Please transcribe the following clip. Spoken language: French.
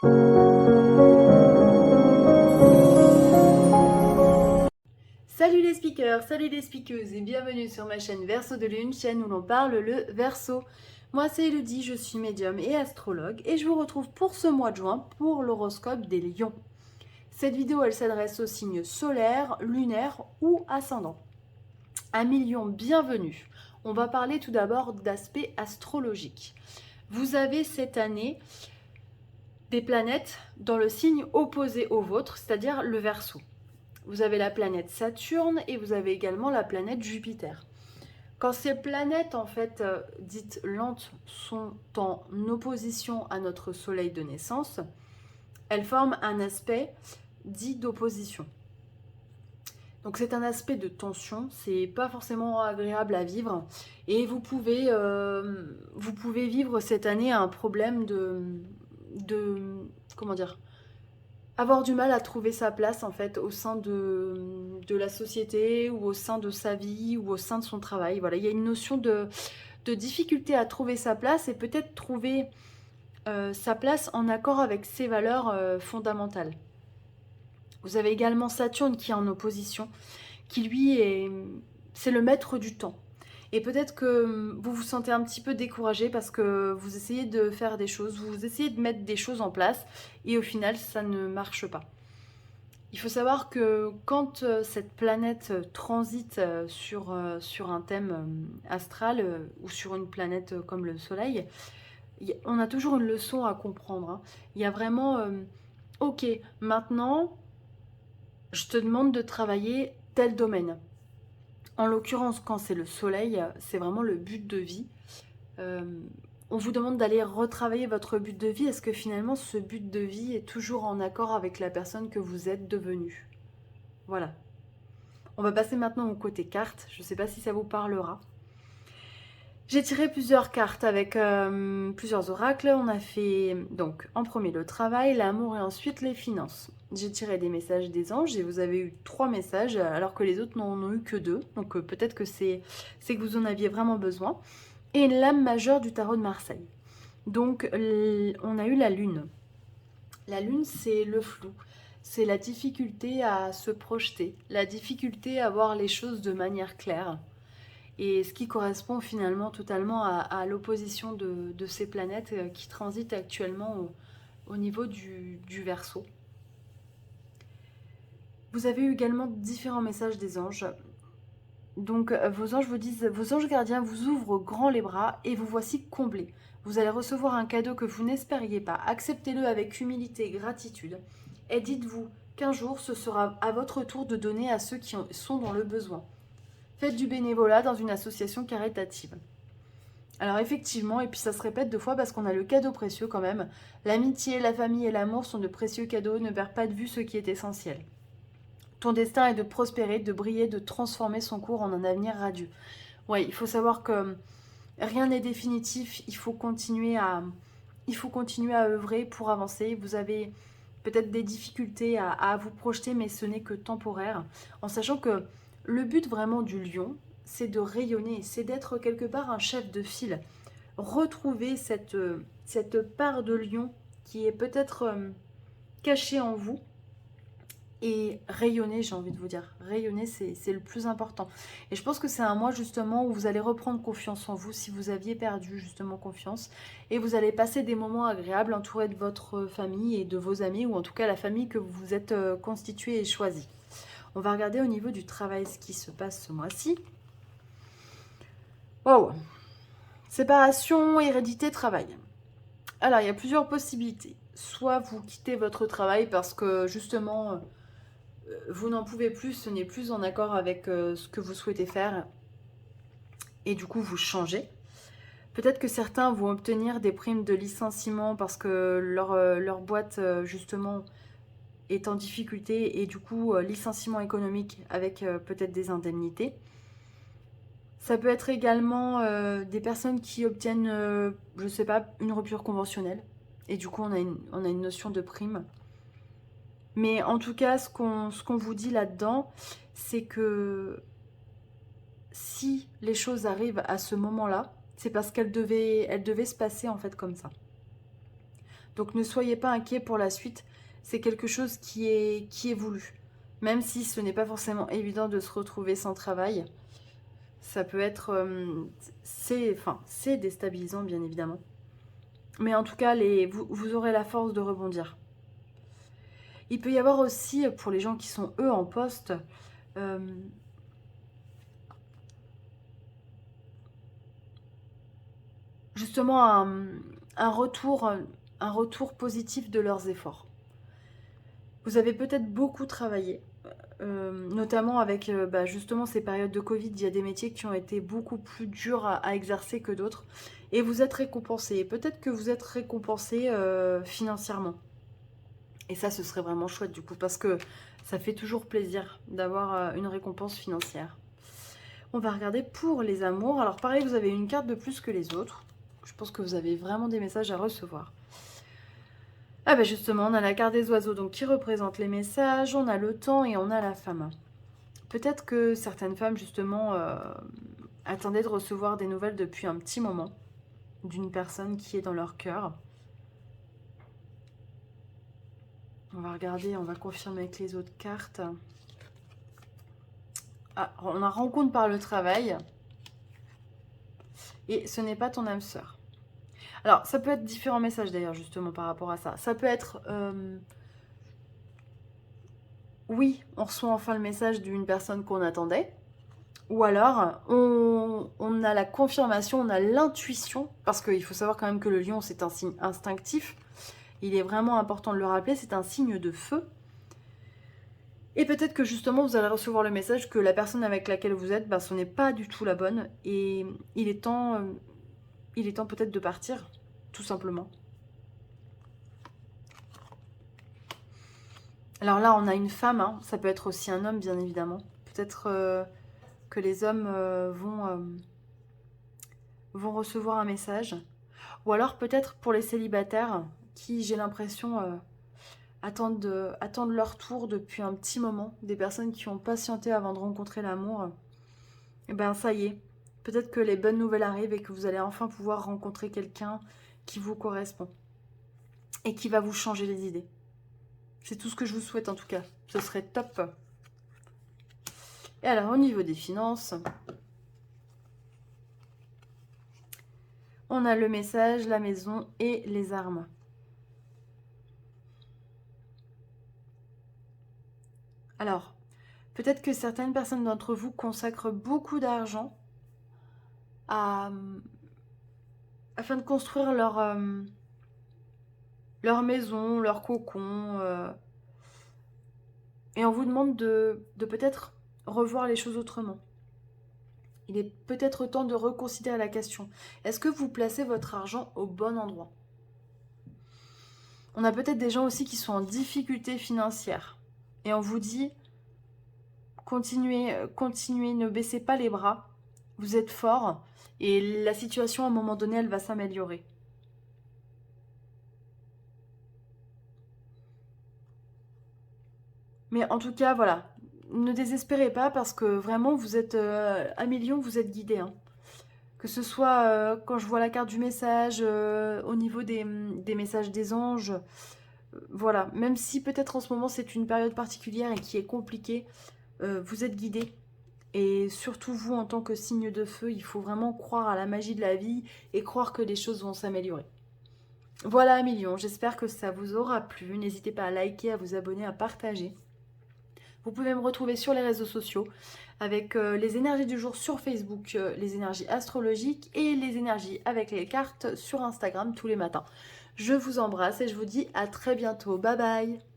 Salut les speakers, salut les speakeuses et bienvenue sur ma chaîne Verseau de Lune, chaîne où l'on parle le Verseau. Moi c'est Elodie, je suis médium et astrologue et je vous retrouve pour ce mois de juin pour l'horoscope des lions. Cette vidéo elle s'adresse aux signes solaires, lunaires ou ascendants. Amis lions, bienvenue. On va parler tout d'abord d'aspect astrologique. Vous avez cette année des planètes dans le signe opposé au vôtre, c'est-à-dire le Verseau. Vous avez la planète Saturne et vous avez également la planète Jupiter. Quand ces planètes, en fait, dites lentes, sont en opposition à notre soleil de naissance, elles forment un aspect dit d'opposition. Donc c'est un aspect de tension, c'est pas forcément agréable à vivre et vous pouvez vivre cette année un problème de comment dire, avoir du mal à trouver sa place en fait au sein de la société ou au sein de sa vie ou au sein de son travail. Voilà, il y a une notion de difficulté à trouver sa place et peut-être trouver sa place en accord avec ses valeurs fondamentales. Vous avez également Saturne qui est en opposition, qui lui c'est le maître du temps. Et peut-être que vous vous sentez un petit peu découragé parce que vous essayez de faire des choses, vous essayez de mettre des choses en place et au final ça ne marche pas. Il faut savoir que quand cette planète transite sur un thème astral ou sur une planète comme le Soleil, on a toujours une leçon à comprendre, hein. Il y a vraiment, ok, maintenant, je te demande de travailler tel domaine. En l'occurrence, quand c'est le Soleil, c'est vraiment le but de vie. Euh, on vous demande d'aller retravailler votre but de vie. Est-ce que finalement, ce but de vie est toujours en accord avec la personne que vous êtes devenue? Voilà. On va passer maintenant au côté cartes. Je ne sais pas si ça vous parlera. J'ai tiré plusieurs cartes avec plusieurs oracles. On a fait donc en premier le travail, l'amour et ensuite les finances. J'ai tiré des messages des anges et vous avez eu 3 messages alors que les autres n'en ont eu que 2. Donc peut-être que c'est que vous en aviez vraiment besoin. Et une lame majeure du tarot de Marseille. Donc on a eu la lune. La lune, c'est le flou. C'est la difficulté à se projeter, la difficulté à voir les choses de manière claire. Et ce qui correspond finalement totalement à l'opposition de ces planètes qui transitent actuellement au niveau du Verseau. Vous avez eu également différents messages des anges. Donc vos anges vous disent, vos anges gardiens vous ouvrent grand les bras et vous voici comblés. Vous allez recevoir un cadeau que vous n'espériez pas. Acceptez-le avec humilité et gratitude. Et dites-vous qu'un jour, ce sera à votre tour de donner à ceux qui sont dans le besoin. Faites du bénévolat dans une association caritative. Alors effectivement, et puis ça se répète 2 fois parce qu'on a le cadeau précieux quand même. L'amitié, la famille et l'amour sont de précieux cadeaux, ne perds pas de vue ce qui est essentiel. Ton destin est de prospérer, de briller, de transformer son cours en un avenir radieux. Ouais, il faut savoir que rien n'est définitif, il faut continuer à œuvrer pour avancer. Vous avez peut-être des difficultés à vous projeter, mais ce n'est que temporaire. En sachant que le but vraiment du lion, c'est de rayonner, c'est d'être quelque part un chef de file. Retrouver cette part de lion qui est peut-être cachée en vous et rayonner, j'ai envie de vous dire. Rayonner, c'est le plus important. Et je pense que c'est un mois justement où vous allez reprendre confiance en vous si vous aviez perdu justement confiance. Et vous allez passer des moments agréables entourés de votre famille et de vos amis, ou en tout cas la famille que vous vous êtes constituée et choisie. On va regarder au niveau du travail ce qui se passe ce mois-ci. Wow. Séparation, hérédité, travail. Alors, il y a plusieurs possibilités. Soit vous quittez votre travail parce que justement vous n'en pouvez plus, ce n'est plus en accord avec ce que vous souhaitez faire et du coup vous changez. Peut-être que certains vont obtenir des primes de licenciement parce que leur boîte justement est en difficulté et du coup licenciement économique avec peut-être des indemnités. Ça peut être également des personnes qui obtiennent, je ne sais pas, une rupture conventionnelle et du coup on a une notion de prime. Mais en tout cas, ce qu'on vous dit là-dedans, c'est que si les choses arrivent à ce moment-là, c'est parce qu'elles devaient se passer en fait comme ça. Donc ne soyez pas inquiets pour la suite, c'est quelque chose qui est voulu. Même si ce n'est pas forcément évident de se retrouver sans travail, ça peut être... c'est déstabilisant bien évidemment. Mais en tout cas, vous aurez la force de rebondir. Il peut y avoir aussi, pour les gens qui sont eux en poste, justement un retour positif de leurs efforts. Vous avez peut-être beaucoup travaillé, notamment avec justement ces périodes de Covid. Il y a des métiers qui ont été beaucoup plus durs à exercer que d'autres. Et vous êtes récompensé. Peut-être que vous êtes récompensé financièrement. Et ça, ce serait vraiment chouette du coup, parce que ça fait toujours plaisir d'avoir une récompense financière. On va regarder pour les amours. Alors pareil, vous avez une carte de plus que les autres. Je pense que vous avez vraiment des messages à recevoir. Ah ben justement, on a la carte des oiseaux donc qui représente les messages, on a le temps et on a la femme. Peut-être que certaines femmes justement attendaient de recevoir des nouvelles depuis un petit moment d'une personne qui est dans leur cœur. On va regarder, on va confirmer avec les autres cartes. Ah, on a rencontre par le travail. Et ce n'est pas ton âme sœur. Alors, ça peut être différents messages d'ailleurs, justement, par rapport à ça. Ça peut être... oui, on reçoit enfin le message d'une personne qu'on attendait. Ou alors, on a la confirmation, on a l'intuition. Parce qu'il faut savoir quand même que le lion, c'est un signe instinctif. Il est vraiment important de le rappeler, c'est un signe de feu. Et peut-être que justement, vous allez recevoir le message que la personne avec laquelle vous êtes, ce n'est pas du tout la bonne. Et il est temps peut-être de partir, tout simplement. Alors là, on a une femme, hein. Ça peut être aussi un homme, bien évidemment. Peut-être que les hommes vont recevoir un message. Ou alors peut-être pour les célibataires qui, j'ai l'impression, attendent leur tour depuis un petit moment. Des personnes qui ont patienté avant de rencontrer l'amour. Et ben ça y est. Peut-être que les bonnes nouvelles arrivent et que vous allez enfin pouvoir rencontrer quelqu'un qui vous correspond. Et qui va vous changer les idées. C'est tout ce que je vous souhaite en tout cas. Ce serait top. Et alors au niveau des finances, on a le message, la maison et les armes. Alors, peut-être que certaines personnes d'entre vous consacrent beaucoup d'argent afin de construire leur maison, leur cocon. Et on vous demande de peut-être revoir les choses autrement. Il est peut-être temps de reconsidérer la question. Est-ce que vous placez votre argent au bon endroit? On a peut-être des gens aussi qui sont en difficulté financière. Et on vous dit, continuez, ne baissez pas les bras. Vous êtes fort. Et la situation, à un moment donné, elle va s'améliorer. Mais en tout cas, voilà. Ne désespérez pas parce que vraiment, vous êtes à million, vous êtes guidé. Hein. Que ce soit quand je vois la carte du message, au niveau des messages des anges, voilà. Même si peut-être en ce moment c'est une période particulière et qui est compliquée, vous êtes guidé. Et surtout vous, en tant que signe de feu, il faut vraiment croire à la magie de la vie et croire que les choses vont s'améliorer. Voilà, à million. J'espère que ça vous aura plu. N'hésitez pas à liker, à vous abonner, à partager. Vous pouvez me retrouver sur les réseaux sociaux avec les énergies du jour sur Facebook, les énergies astrologiques et les énergies avec les cartes sur Instagram tous les matins. Je vous embrasse et je vous dis à très bientôt. Bye bye!